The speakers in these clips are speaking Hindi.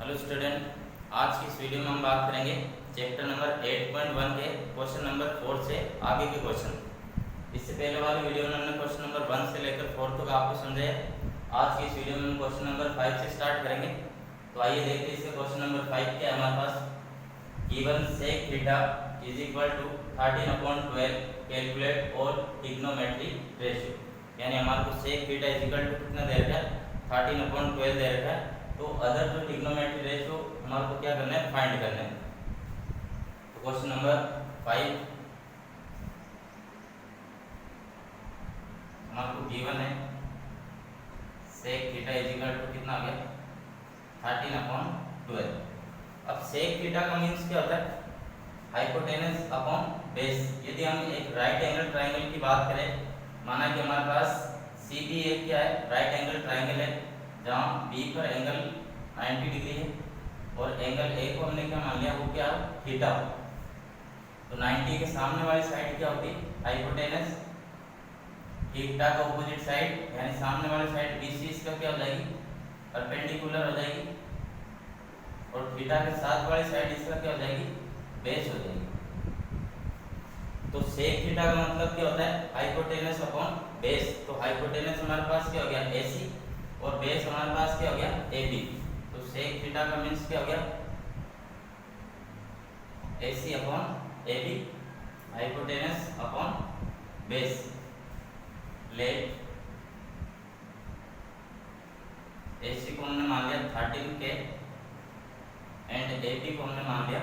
हेलो स्टूडेंट, आज की इस वीडियो में हम बात करेंगे चैप्टर नंबर 8.1 के क्वेश्चन नंबर 4 से आगे के क्वेश्चन। इससे पहले वाली वीडियो में हमने क्वेश्चन नंबर 1 से लेकर 4 तक आपको समझाया। आज की इस वीडियो में हम क्वेश्चन नंबर 5 से स्टार्ट करेंगे। तो आइए देखते हैं इसका क्वेश्चन नंबर 5 क्या है हमारे पास। Given sec theta is equal to 13/12 calculate और ट्रिग्नोमेट्री रेशियो। यानी हमारे को sec theta is equal to कितना दे रखा है, 13/12 दे रखा है। तो अदर जो ट्रिग्नोमेट्री रेशियो हमारे को क्या करना है, फाइंड करना है। तो क्वेश्चन नंबर 5 हमारे को गिवन है sec theta is equal to कितना आ गया, 13/12। अब सेक थीटा का मीन्स क्या होता है, हाइपोटेनस अपॉन बेस। यदि हम एक राइट एंगल ट्राइंगल की बात करें, माना कि हमारे पास सी बी एक क्या है, राइट एंगल ट्राइंगल है, जहाँ बी पर एंगल 90 डिग्री है और एंगल ए को हमने क्या मान लिया, वो क्या थीटा। तो 90 के सामने वाली साइड क्या होती है, हाइपोटेनस। थीटा का ऑपोजिट साइड यानी सामने वाली साइड बीसी इसका क्या हो जाएगी, परपेंडिकुलर हो जाएगी। और थीटा के साथ वाली साइड इसका क्या हो जाएगी, बेस हो जाएगी। तो सेक थीटा का मतलब क्या होता है, हाइपोटेनस अपॉन बेस। तो हाइपोटेनस हमारे पास क्या हो गया, एसी, और बेस हमारे पास क्या हो गया, AB। तो सेक थीटा का मीन्स क्या हो गया, AC upon AB, hypotenuse upon base. Let AC को हमने मान लिया 13K एंड AB को हमने मान लिया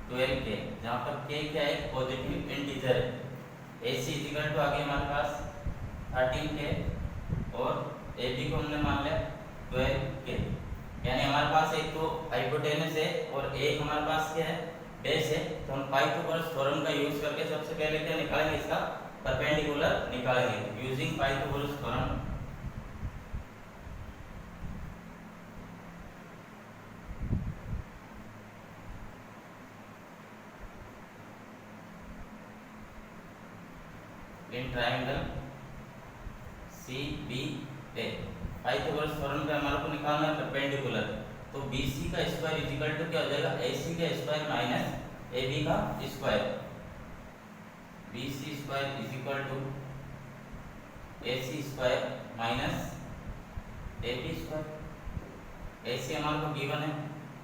12K, जहाँ पर K क्या है, पॉजिटिव इंटीजर है। AC इज इक्वल टू आ गया हमारे पास 13K और AB को हमने मान लिया 12K। यानी हमारे पास एक तो हाइपोटेनस है और एक हमारे पास क्या है, बेस है। तो हम पाइथागोरस थ्योरम का यूज करके सबसे पहले क्या निकालेंगे, इसका परपेंडिकुलर निकालेंगे using Pythagoras theorem. In triangle CBA Pythagoras theorem पे हमारे को निकालना है परपेंडिकुलर। तो BC का स्क्वायर इज इक्वल टू क्या हो जाएगा, AC का स्क्वायर माइनस AB का square. BC square is equal to AC square minus AB square. AC हमारे को गिवन है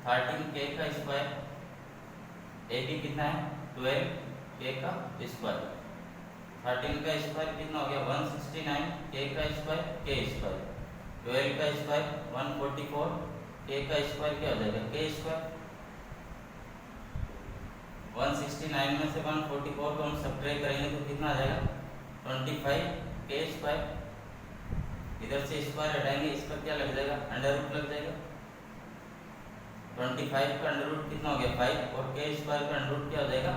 13K का स्क्वायर, AB कितना है 12K का स्क्वायर। 13 का स्क्वायर कितना हो गया 169, K का स्क्वायर K स्क्वायर, 12 का स्क्वायर 144, K का स्क्वायर क्या हो जाएगा K स्क्वायर। 169 में से 144 को हम सब्ट्रैक्ट करेंगे तो कितना आ जाएगा 25 K स्क्वायर। इधर से स्क्वायर हटाएंगे, इसका क्या लग जाएगा, अंडर रूट लग जाएगा। 25 का अंडर रूट कितना हो गया 5 और K स्क्वायर का अंडर रूट क्या हो जाएगा,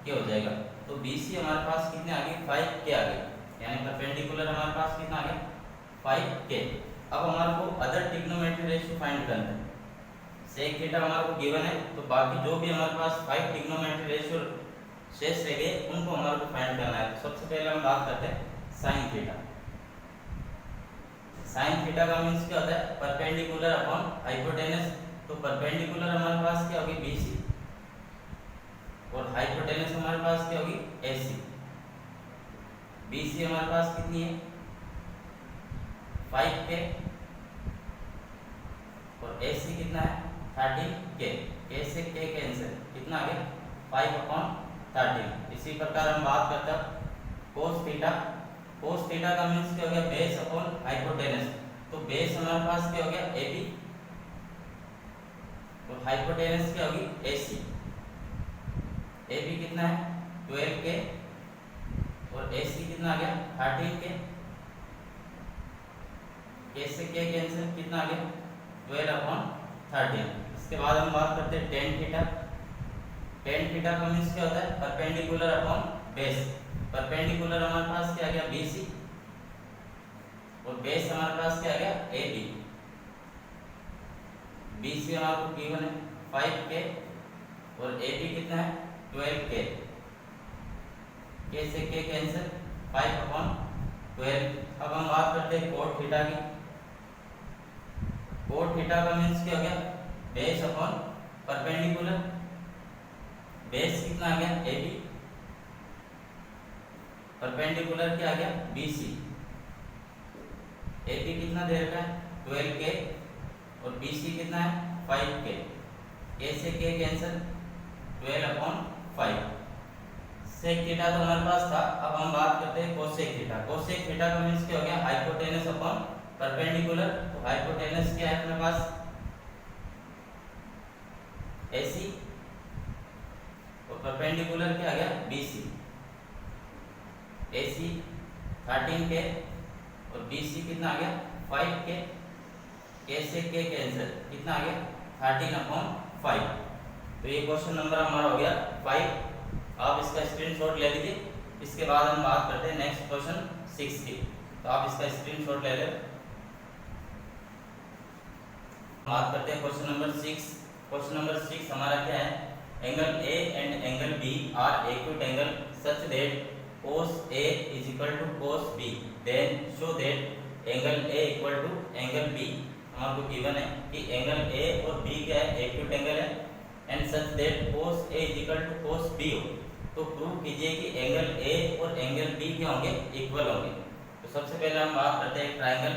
K हो जाएगा। तो BC हमारे पास कितने आ गए, 5K आ गए। यानी परपेंडिकुलर हमारे पास कितना आ गया 5K। अब हमारे को अदर ट्रिग्नोमेट्री रेशियो फाइंड करना है। सेक थीटा हमारे को गिवन है, तो बाकी जो भी हमारे पास 5 ट्रिग्नोमेट्री रेशियो शेष रह गए उनको हमारे को फाइंड करना है। तो सबसे पहले हम बात करते हैं साइन थीटा। साइन थीटा का मीन्स क्या होता है, परपेंडिकुलर अपॉन हाइपोटेनस। तो परपेंडिकुलर हमारे पास क्या होगी BC और हाइपोटेनस हमारे पास क्या होगी AC। BC हमारे पास कितनी है 5K और AC कितना है 13K। K से K कैंसिल, कितना आ गया 5/13। इसी प्रकार हम बात करते हैं cos थीटा। cos थीटा का मीन्स क्या हो गया, बेस अपॉन हाइपोटेनस। तो बेस हमारे पास क्या हो गया AB और हाइपोटेनस क्या होगी AC। AB कितना है 12K और AC कितना आ गया 13K। K से K कैंसिल, कितना आ गया 12/13। इसके बाद हम बात करते हैं टेन थीटा। टेन थीटा का मीन्स क्या होता है, परपेंडिकुलर अपॉन बेस। परपेंडिकुलर हमारे पास क्या आ गया BC और बेस हमारे पास क्या आ गया AB। BC हमारे को गिवन है 5K और AB कितना है 12K। K से K कैंसिल, 5/12। अब हम बात करते हैं कोट थीटा की। कोट थीटा का मीन्स क्या हो गया, बेस अपॉन परपेंडिकुलर। बेस कितना आ गया AB, परपेंडिकुलर क्या आ गया BC। AB कितना दे रखा है 12K और BC कितना है 5K। K से K कैंसिल, 12/5। सेक थीटा तो हमारे पास था। अब हम बात करते हैं कोसेक थीटा। कोसेक थीटा का मीन्स क्या हो गया, हाइपोटेनस अपॉन परपेंडिकुलर। तो हाइपोटेनस क्या है अपने पास AC और परपेंडिकुलर क्या आ गया BC। AC 13K और BC कितना आ गया 5K। K से K कैंसिल, कितना आ गया 13/5। तो ये क्वेश्चन नंबर हमारा हो गया 5। आप इसका स्क्रीनशॉट ले लीजिए। इसके बाद हम बात करते हैं नेक्स्ट क्वेश्चन 6 की। तो आप इसका स्क्रीनशॉट ले लें। बात करते हैं क्वेश्चन नंबर 6। क्वेश्चन नंबर 6 हमारा क्या है, angle A and angle B are acute angle such that cos A is equal to cos B, then show that angle A equal to angle B। हमारे को गिवन है कि एंगल A और B क्या है, एक्यूट एंगल है, and such that cos A is equal to cos B हो। तो प्रूव कीजिए कि एंगल A और एंगल B क्या होंगे, इक्वल होंगे। तो सबसे पहले हम बात करते हैं ट्रायंगल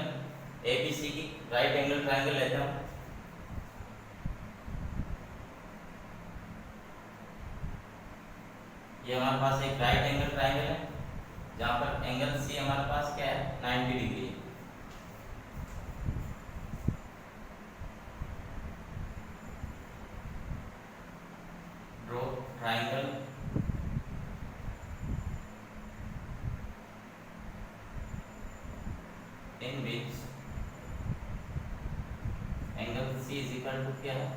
ABC की। राइट एंगल ट्रायंगल लेते हैं। ये हमारे पास एक राइट एंगल ट्रायंगल है जहां पर एंगल C हमारे पास क्या है 90 डिग्री है। Draw triangle in which angle C is equal to क्या है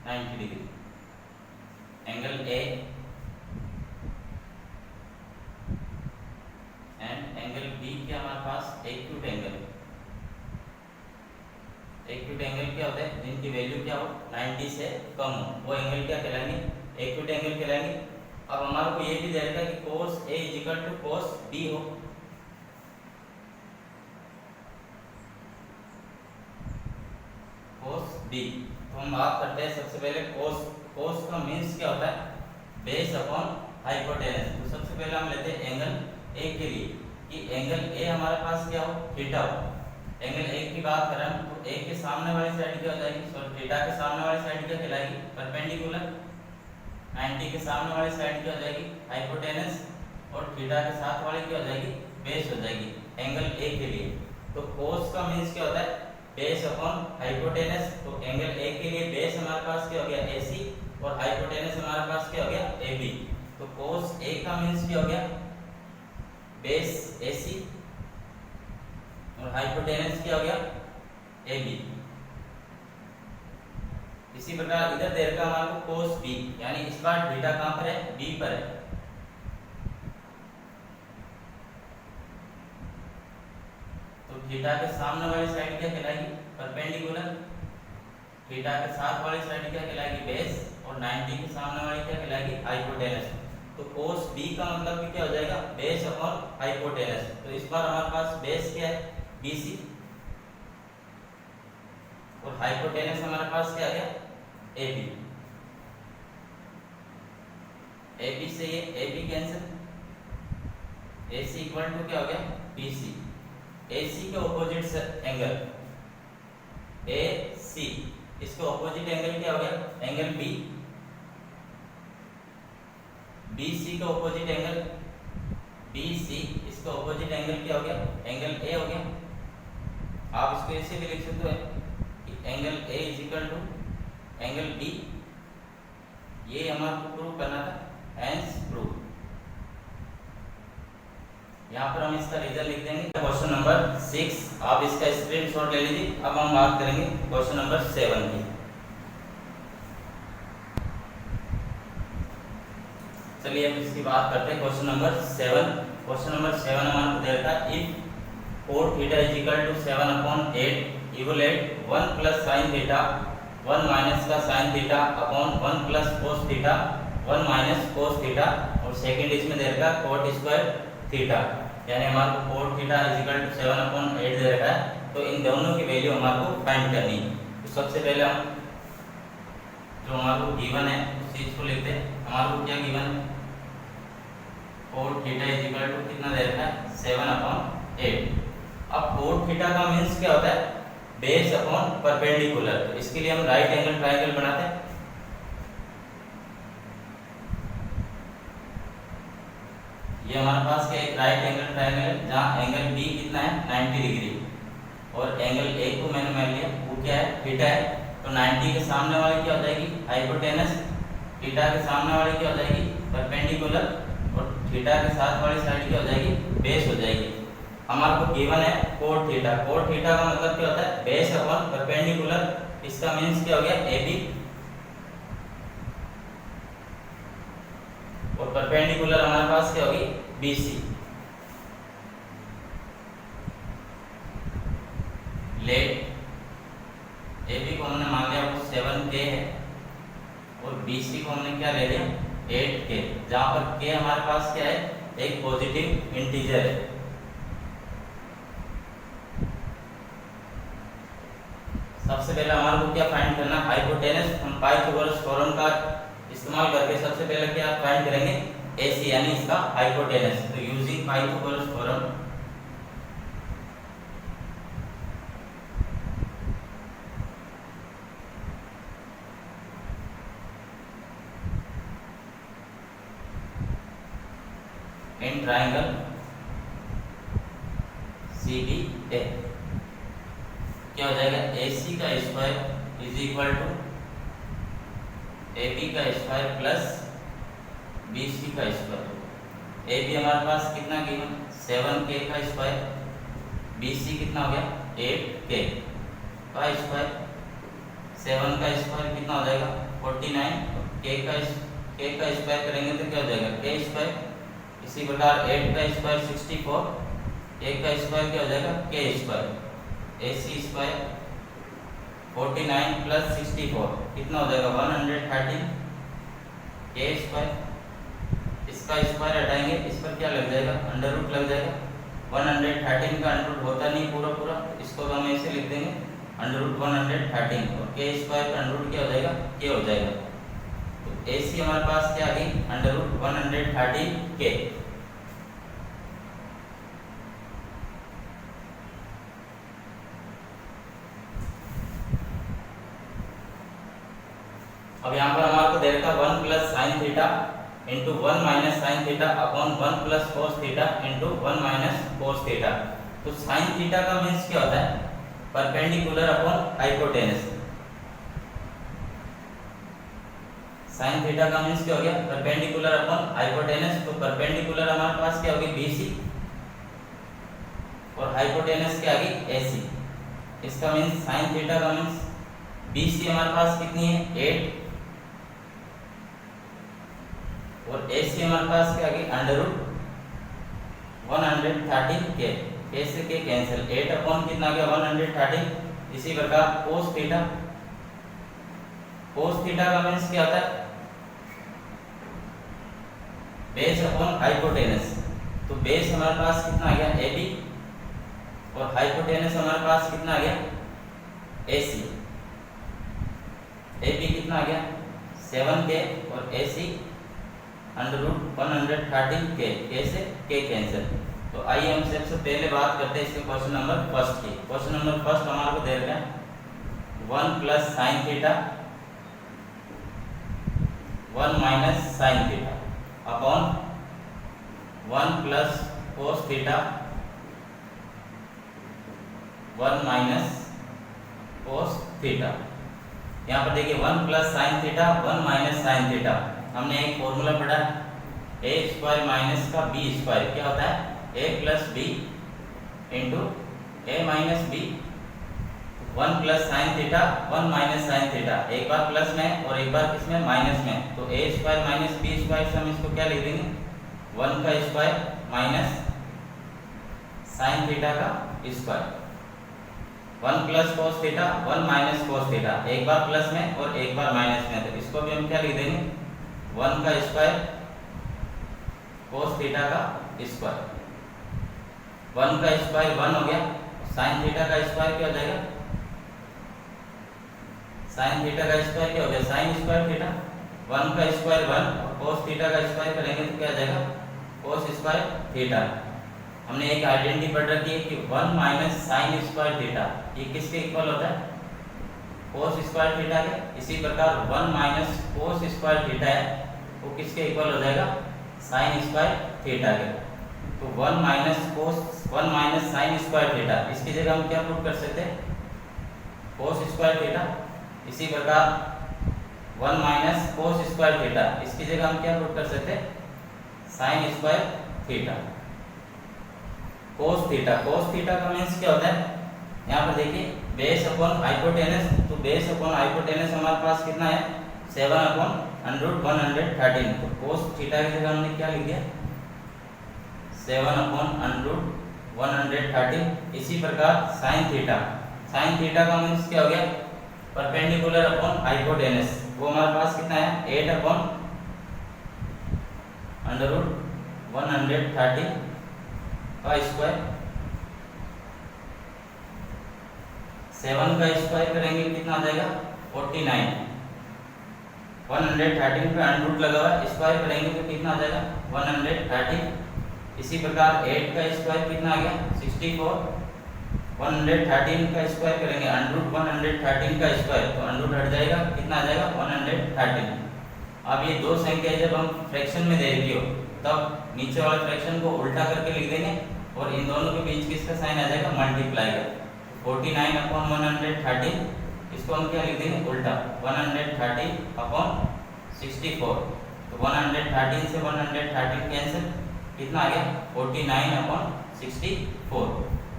90 degree. Angle A and angle B क्या हमारे पास एक्यूट एंगल। एक्यूट एंगल क्या होता है, जिनकी वैल्यू क्या हो 90 से कम हो, वो एंगल क्या कहलाएंगे, एक्यूट एंगल कहलाएंगे। अब हमारे को ये भी दे रखा है कि cos A is equal to cos B हो। cos B, तो हम बात करते हैं सबसे पहले cos का मीन्स क्या होता है, बेस अपॉन हाइपोटेनस। तो सबसे पहले हम लेते हैं एंगल A के लिए कि एंगल A हमारे पास क्या हो थीटा हो। एंगल A की बात करें तो A के सामने वाली साइड क्या हो जाएगी, सॉरी थीटा के सामने वाली साइड क्या कहलाएगी परपेंडिकुलर। 90 के सामने वाली साइड क्या हो जाएगी हाइपोटेनस, और थीटा के साथ वाली क्या हो जाएगी बेस हो जाएगी एंगल A के लिए। तो cos का मीन्स क्या होता है, बेस अपॉन हाइपोटेनस। तो एंगल A के लिए बेस हमारे पास क्या हो गया AC और हाइपोटेनस हमारे पास क्या हो गया AB। तो cos A का मीन्स क्या हो गया बेस AC और हाइपोटेनस क्या हो गया AB। इसी प्रकार इधर दे रखा हमारे को cos B, यानी इस बार थीटा कहां पर है B पर है। तो थीटा के सामने वाली साइड क्या कहलाएगी परपेंडिकुलर, थीटा के साथ वाली साइड क्या कहलाएगी बेस, और 90 के सामने वाली क्या कहलाएगी हाइपोटेनस। तो cos B का मतलब भी क्या हो जाएगा बेस अपॉन हाइपोटेनस। तो इस बार हमारे पास बेस क्या है BC और हाइपोटेनस हमारे पास क्या आ गया AB। AB से ये AB cancel, AC equal to क्या हो गया BC। AC के ऑपोजिट से एंगल AC, इसके ऑपोजिट एंगल क्या हो गया एंगल B। BC का ऑपोजिट एंगल BC, इसका ऑपोजिट एंगल क्या हो गया एंगल A हो गया। आप इसको ऐसे भी लिख सकते हो कि angle A is equal to angle B। ये हमारे को प्रूव करना था, हेंस प्रूव। यहाँ पर हम इसका रिजल्ट लिख देंगे क्वेश्चन नंबर 6। आप इसका स्क्रीनशॉट ले लीजिए। अब हम बात करेंगे क्वेश्चन नंबर 7 की। चलिए अब इसकी बात करते हैं क्वेश्चन नंबर 7। क्वेश्चन नंबर 7 हमारे को दे रखा है if cot theta is equal to 7/8 evaluate 1 plus sin theta 1 minus का sin theta upon 1 plus cos theta 1 minus cos theta, और सेकंड इसमें दे रखा है cot स्क्वायर थीटा, यानी हमारे को cot theta is equal to 7/8 दे रखा है। तो इन दोनों की वैल्यू हमारे को फाइंड करनी है। तो सबसे पहले हम जो हमारे को गिवन है उस चीज को लिखते हैं। हमारे को क्या गिवन है, cot theta is equal to कितना दे रखा है 7/8। अब cot थीटा का मींस क्या होता है, बेस अपॉन परपेंडिकुलर। तो इसके लिए हम राइट एंगल ट्रायंगल बनाते हैं। ये हमारे पास क्या एक राइट एंगल ट्रायंगल है जहां एंगल बी कितना है 90 डिग्री और एंगल ए को मैंने मान लिया वो क्या है थीटा है। तो 90 के सामने वाली क्या हो जाएगी हाइपोटेनस, थीटा के सामने वाली क्या हो जाएगी परपेंडिकुलर और थीटा के साथ वाली साइड क्या हो जाएगी बेस हो जाएगी। हमारे को गिवन है कोट थीटा। कोट थीटा का मतलब क्या होता है बेस अपॉन परपेंडिकुलर। इसका मींस क्या हो गया AB और परपेंडिकुलर हमारे पास क्या होगी BC। लेट AB को हमने मान लिया वो 7K है और BC को हमने क्या ले लिया 8K, जहां पर K हमारे पास क्या है एक पॉजिटिव इंटीजर है। सबसे पहले हमारे को क्या फाइंड करना है हाइपोटेनस। हम पाइथागोरस थ्योरम का इस्तेमाल करके सबसे पहले क्या फाइंड करेंगे AC यानी इसका हाइपोटेनस। तो using Pythagoras theorem in triangle CBA क्या हो जाएगा AC का square is equal to AB का स्क्वायर प्लस BC का स्क्वायर। AB हमारे पास कितना गिवन 7K का स्क्वायर, BC कितना हो गया 8K का स्क्वायर। 7 का स्क्वायर कितना हो जाएगा 49, K का स्क्वायर करेंगे तो क्या हो जाएगा K स्क्वायर। इसी प्रकार 8 का स्क्वायर 64, K का स्क्वायर क्या हो जाएगा K square. AC square 49 plus 64 कितना हो जाएगा 113 K स्क्वायर। इसका स्क्वायर हटाएंगे इस पर क्या लग जाएगा अंडर रूट लग जाएगा। 113 का अंडर रूट होता नहीं पूरा पूरा, इसको हम ऐसे लिख देंगे अंडर रूट 113 और K स्क्वायर का अंडर रूट क्या हो जाएगा K हो जाएगा। तो AC हमारे पास क्या आ गई अंडर रूट 113 K। अब यहाँ पर हमारे को दे रखा 1 plus sine theta into 1 minus sine theta upon 1 plus cos theta into 1 minus cos theta. तो साइन थीटा का मीन्स क्या होता है perpendicular upon hypotenuse. Sine theta का मीन्स क्या हो गया परपेंडिकुलर अपॉन हाइपोटेनस। तो परपेंडिकुलर हमारे पास क्या होगी BC और हाइपोटेनस क्या आ गई AC। इसका मीन्स साइन थीटा का मीन्स BC हमारे पास कितनी है 8 और AC हमारे पास क्या आ गई अंडर रूट 113 K से K कैंसिल 8 अपॉन कितना आ गया 113। इसी प्रकार cos थीटा, cos थीटा का मींस क्या होता है बेस अपॉन हाइपोटेनस। तो बेस हमारे पास कितना आ गया AB और हाइपोटेनस हमारे पास कितना आ गया AC। AB कितना आ गया 7K और AC अंडर रूट 113 K से K कैंसिल। तो आइए हम सबसे पहले बात करते हैं इसके क्वेश्चन नंबर फर्स्ट की। क्वेश्चन नंबर फर्स्ट हमारे को दे रखा है 1 plus sine theta 1 minus sine theta upon 1 plus cos theta 1 minus cos theta. यहाँ पर देखिए 1 plus sine theta 1 minus sine theta. हमने एक फॉर्मूला पढ़ा a स्क्वायर माइनस का b स्क्वायर क्या होता है a plus b into a minus b। 1 plus sine theta 1 minus sine theta, एक बार प्लस में और एक बार किसमें माइनस में। तो a square minus b square से हम इसको क्या लिख देंगे 1 का स्क्वायर माइनस साइन थीटा का square. 1 plus cos theta 1 minus cos theta, एक बार प्लस में और एक बार माइनस में। तो इसको भी हम क्या लिख देंगे 1 का स्क्वायर कोस थीटा का स्क्वायर। 1 का स्क्वायर 1 हो गया, साइन थीटा का स्क्वायर क्या हो जाएगा साइन थीटा का स्क्वायर क्या हो गया, साइन स्क्वायर थीटा, 1 का स्क्वायर 1 और cos थीटा का स्क्वायर करेंगे तो क्या आ जाएगा, cos स्क्वायर थीटा। हमने एक आइडेंटिटी पढ़ रखी है कि 1 माइनस साइन स्क्वायर थीटा ये किसके इक्वल होता है, cos स्क्वायर थीटा के। इसी प्रकार 1 माइनस cos स्क्वायर थीटा है वो किसके इक्वल हो जाएगा, साइन स्क्वायर थीटा के। तो 1 माइनस साइन स्क्वायर थीटा, इसकी जगह हम क्या पुट कर सकते हैं, cos स्क्वायर थीटा। इसी प्रकार 1 माइनस cos स्क्वायर थीटा, इसकी जगह हम क्या पुट कर सकते हैं, sine square theta. cos theta का मीन्स क्या होता है, यहाँ पर देखिए बेस अपॉन हाइपोटेनस, तो बेस अपॉन हाइपोटेनस हमारे पास कितना है, 7 अपॉन अंडर 113। तो cos थीटा की जगह हमने क्या लिख दिया, 7 अपॉन अंडर 113। इसी प्रकार साइन थीटा का मीन्स क्या हो गया, परपेंडिकुलर अपॉन हाइपोटेनस, वो हमारे पास कितना है, 8 अपॉन अंडर 113 का स्क्वायर। 7 का स्क्वायर करेंगे कितना आ जाएगा, 49। 113 पे अंडर लगा हुआ है, स्क्वायर करेंगे तो कितना आ जाएगा, 130। इसी प्रकार 8 का स्क्वायर कितना आ गया, 64। 113 का स्क्वायर करेंगे अंडर 113 का स्क्वायर, तो अंडर हट जाएगा, कितना आ जाएगा, 113। अब ये दो संख्या जब हम फ्रैक्शन में दे रही हो तब नीचे वाले फ्रैक्शन को उल्टा करके लिख देंगे और इन दोनों के बीच किसका साइन आ जाएगा, मल्टीप्लाई का। 49 अपॉन 113, इसको हम क्या लिख देंगे, उल्टा 130 अपॉन 64। तो 113 से 113 कैंसिल, कितना आ गया, 49 अपॉन 64।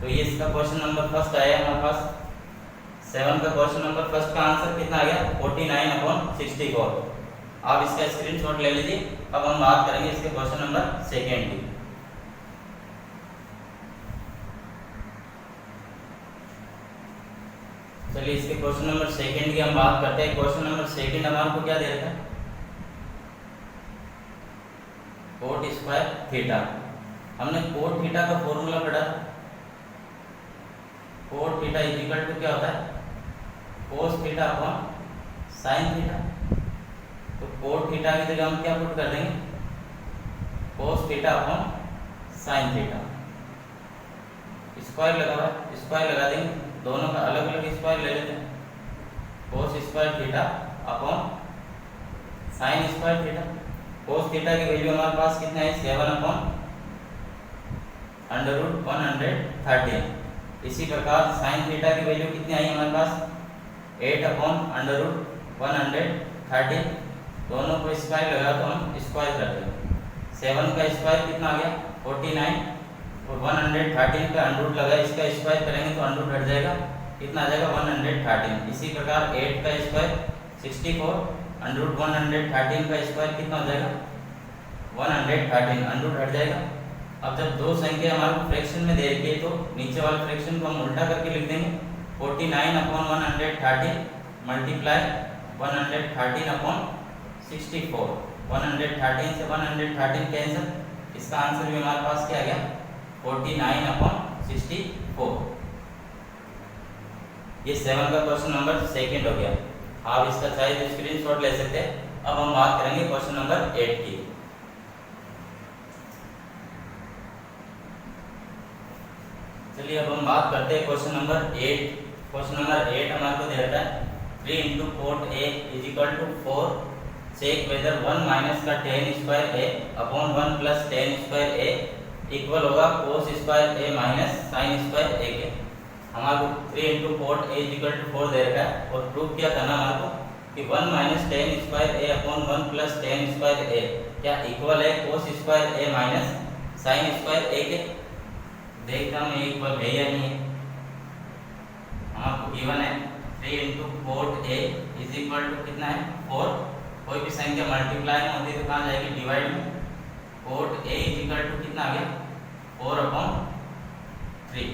तो ये इसका क्वेश्चन नंबर फर्स्ट आया हमारे पास। 7 का क्वेश्चन नंबर फर्स्ट का आंसर कितना आ गया, 49 अपॉन 64। आप इसका स्क्रीनशॉट ले लीजिए। अब हम बात करेंगे इसके क्वेश्चन नंबर सेकेंड की। चलिए इसके क्वेश्चन नंबर सेकेंड की हम बात करते हैं। क्वेश्चन नंबर सेकेंड हमारे को क्या दे रखा है, कोट स्क्वायर थीटा। हमने कोट थीटा का फॉर्मूला पढ़ा, cot theta is equal to क्या होता है, cos theta upon sine theta. तो कोट थीटा की जगह हम क्या पुट कर देंगे, cos theta upon sine theta. Square लगा हुआ है, स्क्वायर लगा देंगे, दोनों का अलग अलग स्क्वायर ले लेते हैं। Cos square theta upon sine square theta. Cos theta की वैल्यू हमारे पास कितना है, 7 अपॉन अंडर रूट 113। इसी प्रकार साइन थीटा की वैल्यू कितनी आई हमारे पास, 8 अपॉन अंडर रूट 113। दोनों को स्क्वायर लगा तो हम स्क्वायर कर देंगे। 7 का स्क्वायर कितना आ गया, 49 और 113 का अंडर रूट लगा, इसका स्क्वायर करेंगे तो अंडर रूट हट जाएगा, कितना आ जाएगा, 113। इसी प्रकार 8 का स्क्वायर 64, अंडर रूट 113 का स्क्वायर कितना हो जाएगा, 113, अंडर रूट हट जाएगा। अब जब दो संख्या हमारे फ्रैक्शन में दे रखी है तो नीचे वाले फ्रैक्शन को हम उल्टा करके लिख देंगे। 49 अपॉन 113 मल्टीप्लाई 113 अपॉन 64। 113 से 113 कैंसिल, इसका आंसर भी हमारे पास क्या आ गया, 49 अपॉन 64। ये 7 का क्वेश्चन नंबर सेकंड हो गया। आप इसका चाहे तो स्क्रीनशॉट ले सकते हैं। अब हम बात करेंगे क्वेश्चन नंबर 8 की। चलिए अब हम बात करते हैं क्वेश्चन नंबर 8। क्वेश्चन नंबर 8 हमारे को दे रखा है 3 into cot A is equal to 4, check whether 1 minus का tan square A upon 1 plus tan square A equal होगा cos square A minus sin square A के। हमारे को 3 into cot A is equal to 4 दे रखा है और प्रूफ क्या करना हमारे को कि 1 minus tan square A upon 1 plus tan square A क्या इक्वल है cos square A minus sin square A के। देखता हूँ ये इक्वल है या नहीं है। आपको गिवन है 3 into cot A is equal to कितना है, 4। कोई भी संख्या मल्टीप्लाई में होती है तो कहाँ जाएगी, डिवाइड में। cot A is equal to कितना आ गया, 4 अपॉन 3।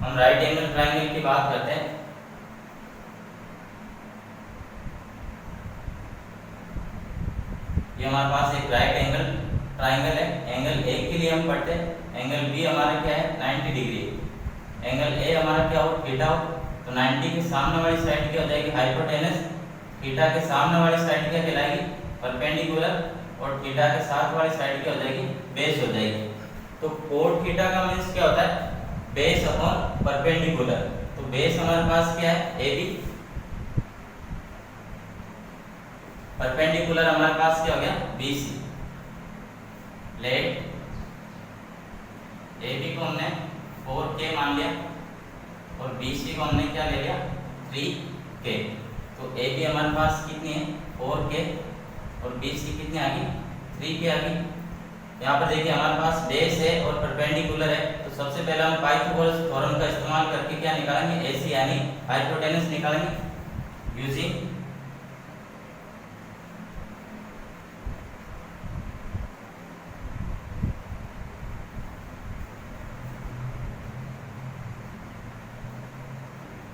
हम राइट एंगल ट्राइंगल की बात करते हैं। ये हमारे पास एक राइट एंगल ट्राइंगल है। एंगल ए के लिए हम पढ़ते हैं, एंगल बी हमारा क्या है, 90 डिग्री। एंगल ए हमारा क्या हो, थीटा हो, तो 90 के सामने वाली साइड क्या हो जाएगी, हाइपोटेनस। थीटा के सामने वाली साइड क्या कहलाएगी, परपेंडिकुलर, और थीटा के साथ वाली साइड क्या हो जाएगी, बेस हो जाएगी। तो कोट थीटा का मीन्स क्या होता है, बेस अपॉन परपेंडिकुलर। तो बेस हमारे पास क्या है, ए बी, परपेंडिकुलर हमारे पास क्या हो गया, B C. Let A B को हमने 4K मान लिया और बी सी को हमने क्या ले लिया, 3K। तो ए बी हमारे पास कितनी है, 4K, और बी सी कितनी आ गई, 3K आ गई। यहाँ पर देखिए हमारे पास बेस है और परपेंडिकुलर है, तो सबसे पहले हम पाइथागोरस थ्योरम का इस्तेमाल करके क्या निकालेंगे, एसी यानी हाइपोटेनस निकालेंगे यूजिंग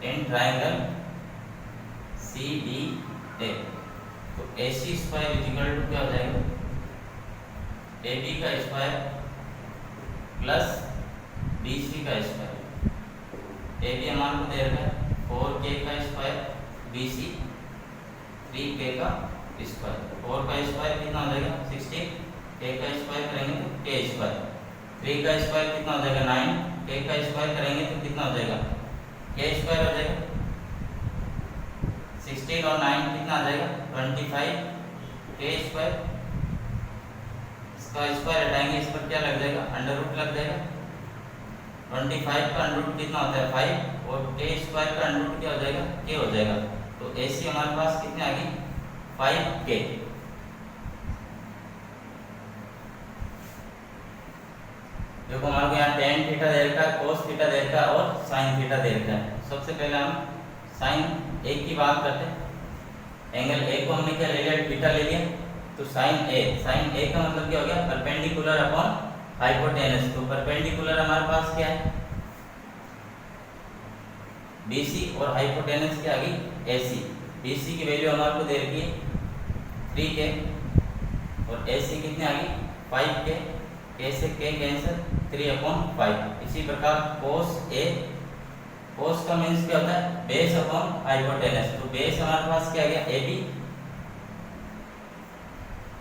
इन ट्रायंगल CDA। तो AC स्क्वायर इक्वल टू क्या हो जाएगा, AB का स्क्वायर प्लस BC का स्क्वायर। AB हमारे को दे रखा है 4K का स्क्वायर, BC 3K का स्क्वायर। 4 का स्क्वायर कितना हो जाएगा, 16, K का स्क्वायर करेंगे तो K स्क्वायर, 3 का स्क्वायर कितना हो जाएगा, 9, K का स्क्वायर करेंगे तो कितना हो जाएगा, K स्क्वायर हो जाएगा। 16 और 9 कितना आ जाएगा, 25, K स्क्वायर। इसका स्क्वायर हटाएंगे, इस पर क्या लग जाएगा, अंडर रूट लग जाएगा। 25 का अंडर रूट कितना होता है, 5, और K स्क्वायर का अंडर रूट क्या हो जाएगा, K हो जाएगा। तो AC हमारे पास कितनी आ गई, 5K। देखो हमारे को यहाँ tan थीटा दे रखा है, cos थीटा दे रखा है और sin थीटा दे रखा है। सबसे पहले हम sin A की बात करते हैं। एंगल A को हमने क्या ले लिया, थीटा ले लिया, तो sin A का मतलब क्या हो गया, परपेंडिकुलर अपॉन हाइपोटेनस। तो परपेंडिकुलर हमारे पास क्या है, BC, और हाइपोटेनस क्या आ गई, AC। BC की वैल्यू हमारे को दे रखी है 3K, और AC कितनी आ गई, 5K। K से K कैंसिल, 3/5। इसी प्रकार cos A, cos का मीन्स क्या होता है, बेस अपॉन हाइपोटेनस। तो बेस हमारे पास क्या आ गया, AB,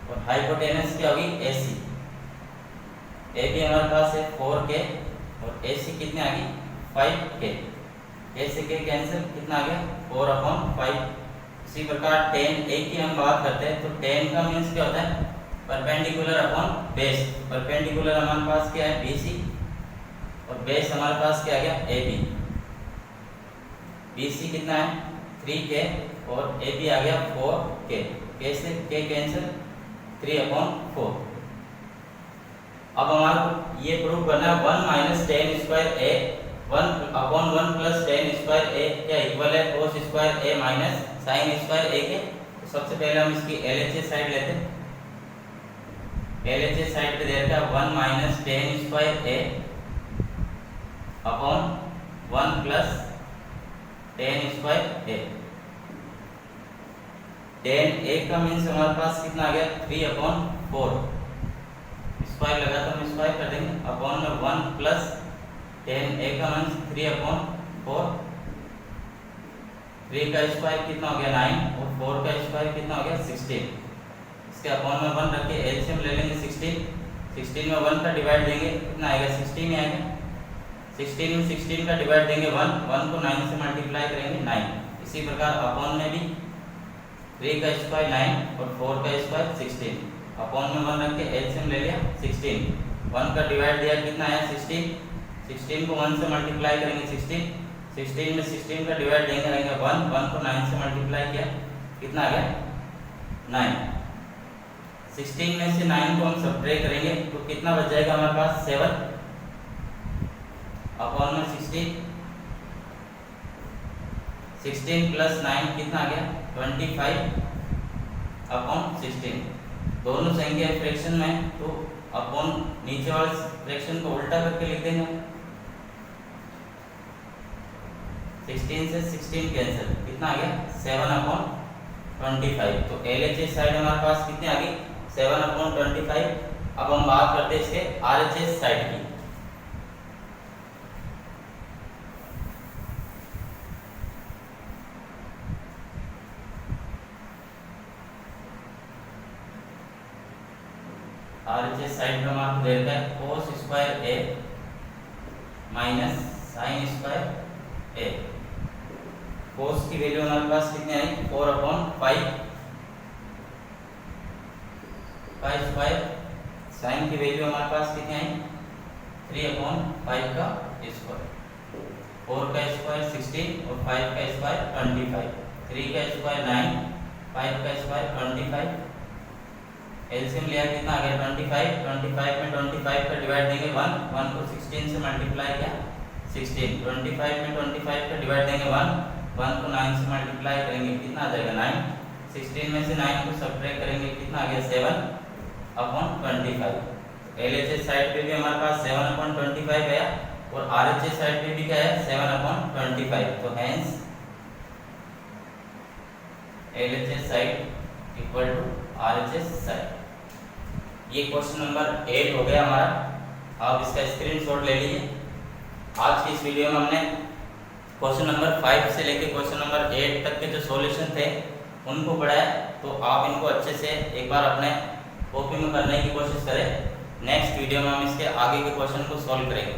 और हाइपोटेनस क्या होगी, AC। AB हमारे पास है 4K, और AC कितने आ गई, 5K। K से K कैंसिल, कितना आ गया, 4/5। इसी प्रकार tan A की हम बात करते हैं, तो tan का मीन्स क्या होता है, परपेंडिकुलर अपॉन बेस। परपेंडिकुलर हमारे पास क्या है, BC, और बेस हमारे पास क्या आ गया, AB। BC कितना है, 3K, और AB आ गया 4K। K से K कैंसिल, 3/4। अब हमारे को ये प्रूव करना है 1 minus tan square A 1/1 plus tan square A क्या इक्वल है cos square A minus sin square A के। तो सबसे पहले हम इसकी LHS साइड लेते हैं। LHS साइड पे दे रखा है 1 minus tan square A upon 1 plus tan square A। tan A का मीन्स हमारे पास कितना आ गया, 3/4। स्क्वायर लगा तो हम स्क्वायर कर देंगे, अपॉन में 1 प्लस tan A का मीन्स 3/4। 3 का स्क्वायर कितना हो गया, 9, और 4 का स्क्वायर कितना हो गया, 16। इसके अपॉन में 1 रख के एलसीएम ले लेंगे 16। 16 में 1 का डिवाइड देंगे, कितना आएगा, 16 ही आएगा। 16 में 16 का डिवाइड देंगे 1 को 9 से मल्टीप्लाई करेंगे 9। इसी प्रकार अपॉन में भी 3 का स्क्वायर 9 और 4 का स्क्वायर 16। अपॉन में 1 रख के एलसीएम ले लिया 16। 1 का डिवाइड दिया, कितना आया, 16। 16 को 1 से मल्टीप्लाई करेंगे 16। 16 में 16 का डिवाइड देंगे रहेगा 1 को 9 से मल्टीप्लाई किया, कितना आ गया, 9। 16 में से 9 को हम सब्ट्रैक्ट करेंगे तो कितना बच जाएगा हमारे पास, 7। अपॉन में 16 प्लस 9 कितना आ गया, 25 अपॉन 16। दोनों संख्या फ्रैक्शन में, तो अपॉन नीचे वाले फ्रैक्शन को उल्टा करके लिख देंगे। 16 से 16 कैंसिल, कितना आ गया, 7/25। तो LHS साइड हमारे पास कितनी आ गई, 7/25। अब हम बात करते हैं इसके RHS साइड की। RHS साइड पे हमारे दे रखा है cos square a minus sine square a। cos की वैल्यू हमारे पास कितनी आई 4/5 का स्क्वायर, साइन की वैल्यू हमारे पास कितनी आई 3/5 का स्क्वायर, 4 का स्क्वायर 16 और 5 का स्क्वायर 25, 3 का स्क्वायर 9, 5 का स्क्वायर 25, एलसीएम लिया कितना आ गया 25, 25 में 25 का डिवाइड देंगे 1, 1 को 16 से मल्टीप्लाई किया 16, 25 में 25 का डिवाइड देंगे 1, 1 को 9 से मल्टीप्लाई करेंगे कितना आ जाएगा 9, 16 में से 9 को सब्ट्रैक्ट करेंगे कितना आ गया 7/25। LHS साइड पे भी हमारे पास 7/25 गया और RHS साइड पे भी क्या है 7/25, तो hence LHS side equal to RHS side. ये क्वेश्चन नंबर 8 हो गया हमारा, आप इसका स्क्रीनशॉट ले लीजिए। आज की इस वीडियो में हमने क्वेश्चन नंबर 5 से लेकर क्वेश्चन नंबर 8 तक के जो सॉल्यूशन थे उनको पढ़ाया, तो आप इनको अच्छे से एक बार अपने कॉपी में करने की कोशिश करें। नेक्स्ट वीडियो में हम इसके आगे के क्वेश्चन को सॉल्व करेंगे।